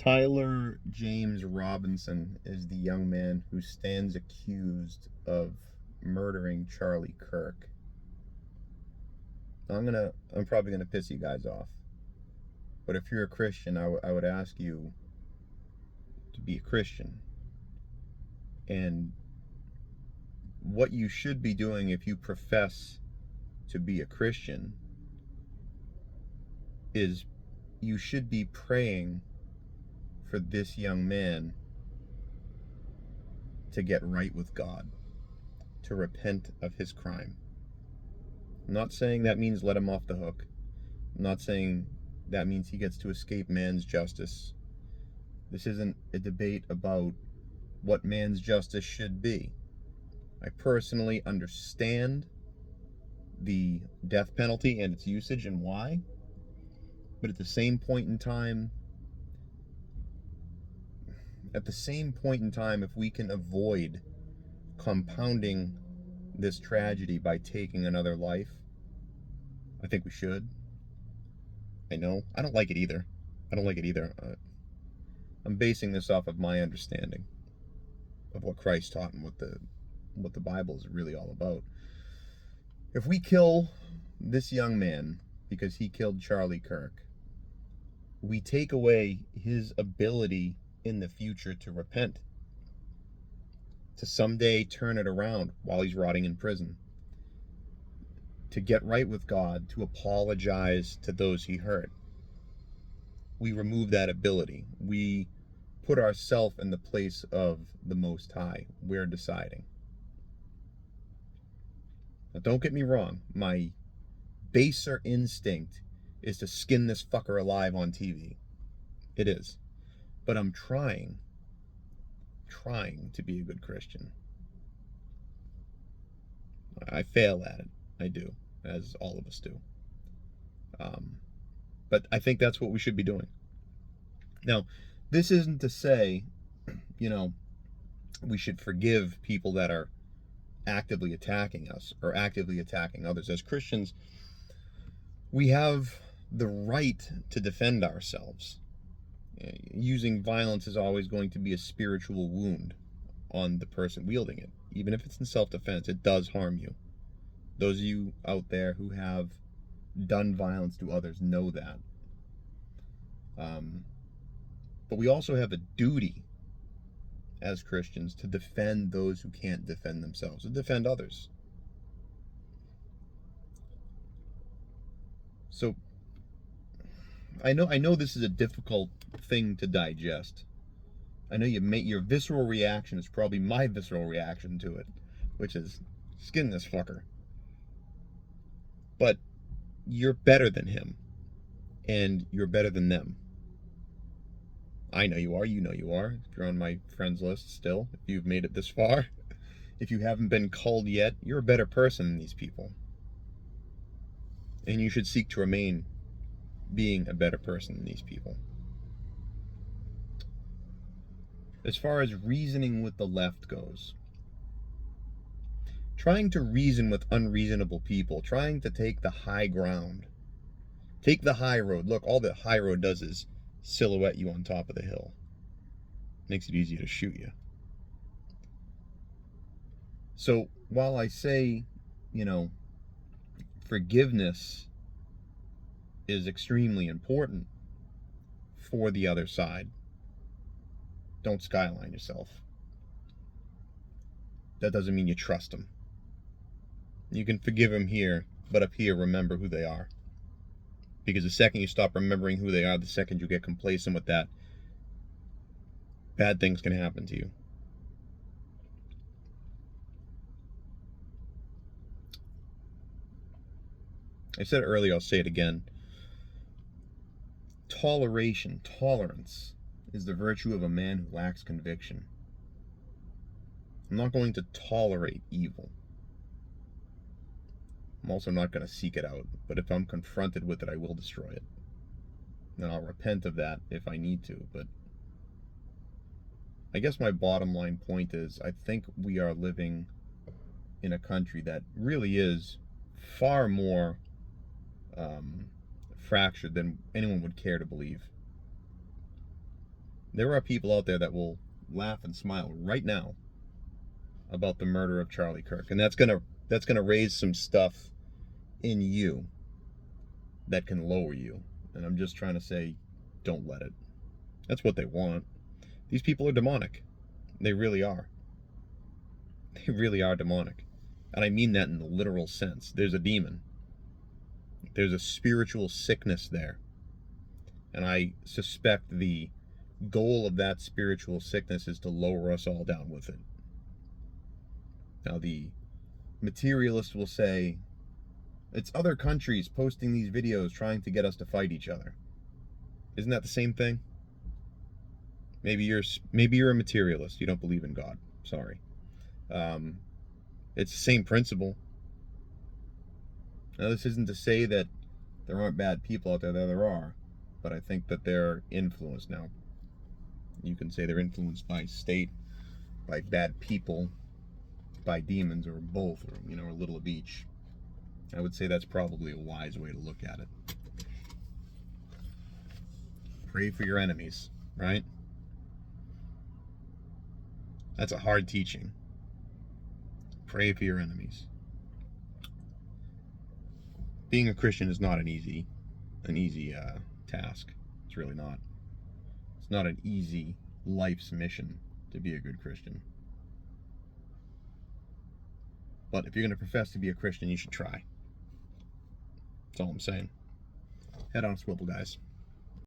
Tyler James Robinson is the young man who stands accused of murdering Charlie Kirk. I'm probably gonna piss you guys off, but if you're a Christian, I would ask you to be a Christian, and what you should be doing if you profess to be a Christian is you should be praying for this young man to get right with God, to repent of his crime. I'm not saying that means let him off the hook. I'm not saying that means he gets to escape man's justice. This isn't a debate about what man's justice should be. I personally understand the death penalty and its usage and why, but at the same point in time, if we can avoid compounding this tragedy by taking another life, I think we should. I know. I don't like it either. I'm basing this off of my understanding of what Christ taught and what the Bible is really all about. If we kill this young man because he killed Charlie Kirk, we take away his ability in the future to repent, to someday turn it around while he's rotting in prison, to get right with God, to apologize to those he hurt. We remove that ability. We put ourselves in the place of the Most High. We're deciding. Now, don't get me wrong. My baser instinct is to skin this fucker alive on TV. It is. But I'm trying to be a good Christian. I fail at it. I do, as all of us do. But I think that's what we should be doing. Now, this isn't to say, we should forgive people that are actively attacking us or actively attacking others. As Christians, we have the right to defend ourselves. Using violence is always going to be a spiritual wound on the person wielding it. Even if it's in self-defense, it does harm you. Those of you out there who have done violence to others know that. But we also have a duty as Christians to defend those who can't defend themselves, to defend others. So I know this is a difficult thing to digest. I know your visceral reaction is probably my visceral reaction to it, which is skin this fucker. But you're better than him, and you're better than them. I know you are, you know you are. If you're on my friends list still, if you've made it this far, if you haven't been culled yet, you're a better person than these people. And you should seek to remain being a better person than these people. As far as reasoning with the left goes, trying to reason with unreasonable people, trying to take the high ground, take the high road. Look, all the high road does is silhouette you on top of the hill. Makes it easier to shoot you. So while I say, forgiveness is extremely important for the other side, don't skyline yourself. That doesn't mean you trust them. You can forgive them here, but up here, remember who they are. Because the second you stop remembering who they are, the second you get complacent with that, bad things can happen to you. I said it earlier, I'll say it again. Tolerance, is the virtue of a man who lacks conviction. I'm not going to tolerate evil. I'm also not going to seek it out, but if I'm confronted with it, I will destroy it. And I'll repent of that if I need to, but I guess my bottom line point is I think we are living in a country that really is far more fractured than anyone would care to believe. There are people out there that will laugh and smile right now about the murder of Charlie Kirk, and that's gonna raise some stuff in you that can lower you. And I'm just trying to say, don't let it. That's what they want. These people are demonic. They really are. They really are demonic. And I mean that in the literal sense. There's a demon. There's a spiritual sickness there. And I suspect the goal of that spiritual sickness is to lower us all down with it. Now, the materialist will say, it's other countries posting these videos trying to get us to fight each other. Isn't that the same thing? Maybe you're a materialist. You don't believe in God. Sorry. It's the same principle. Now, this isn't to say that there aren't bad people out there. There are. But I think that they're influenced now. You can say they're influenced by state, by bad people, by demons, or both, or, a little of each. I would say that's probably a wise way to look at it. Pray for your enemies, right? That's a hard teaching. Pray for your enemies. Being a Christian is not an easy task. It's really not. It's not an easy life's mission to be a good Christian. But if you're going to profess to be a Christian, you should try. That's all I'm saying. Head on a swivel, guys.